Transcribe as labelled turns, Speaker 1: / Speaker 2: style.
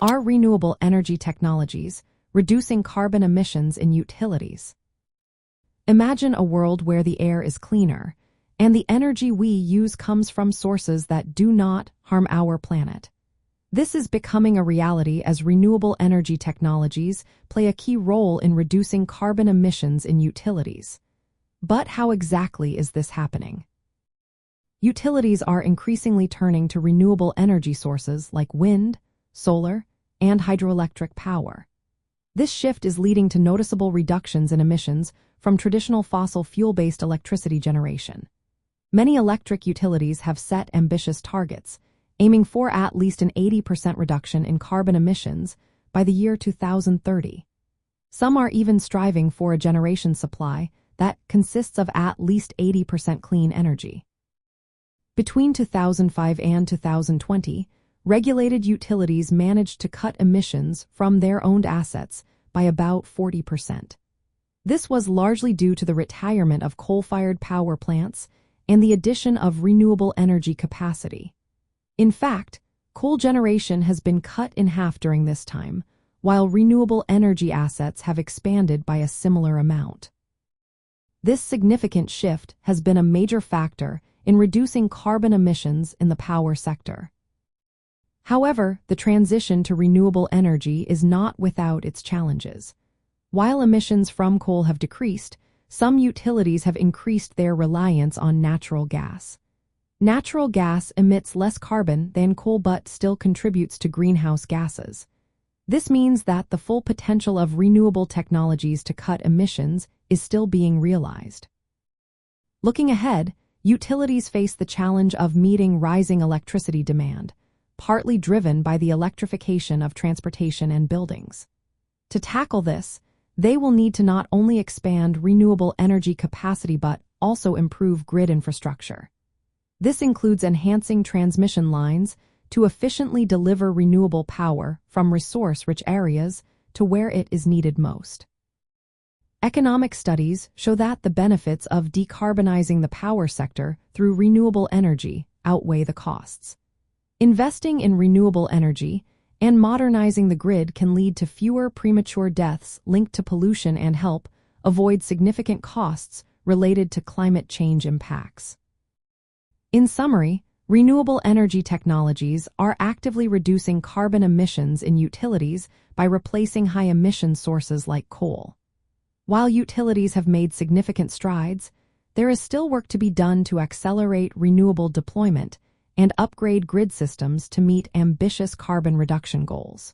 Speaker 1: Are renewable energy technologies reducing carbon emissions in utilities? Imagine a world where the air is cleaner, and the energy we use comes from sources that do not harm our planet. This is becoming a reality as renewable energy technologies play a key role in reducing carbon emissions in utilities. But how exactly is this happening? Utilities are increasingly turning to renewable energy sources like wind, solar, and hydroelectric power. This shift is leading to noticeable reductions in emissions from traditional fossil fuel-based electricity generation. Many electric utilities have set ambitious targets, aiming for at least an 80% reduction in carbon emissions by the year 2030. Some are even striving for a generation supply that consists of at least 80% clean energy. Between 2005 and 2020, regulated utilities managed to cut emissions from their owned assets by about 40%. This was largely due to the retirement of coal-fired power plants and the addition of renewable energy capacity. In fact, coal generation has been cut in half during this time, while renewable energy assets have expanded by a similar amount. This significant shift has been a major factor in reducing carbon emissions in the power sector. However, the transition to renewable energy is not without its challenges. While emissions from coal have decreased, some utilities have increased their reliance on natural gas. Natural gas emits less carbon than coal but still contributes to greenhouse gases. This means that the full potential of renewable technologies to cut emissions is still being realized. Looking ahead, utilities face the challenge of meeting rising electricity demand, partly driven by the electrification of transportation and buildings. To tackle this, they will need to not only expand renewable energy capacity but also improve grid infrastructure. This includes enhancing transmission lines to efficiently deliver renewable power from resource-rich areas to where it is needed most. Economic studies show that the benefits of decarbonizing the power sector through renewable energy outweigh the costs. Investing in renewable energy and modernizing the grid can lead to fewer premature deaths linked to pollution and help avoid significant costs related to climate change impacts. In summary, renewable energy technologies are actively reducing carbon emissions in utilities by replacing high-emission sources like coal. While utilities have made significant strides, there is still work to be done to accelerate renewable deployment and upgrade grid systems to meet ambitious carbon reduction goals.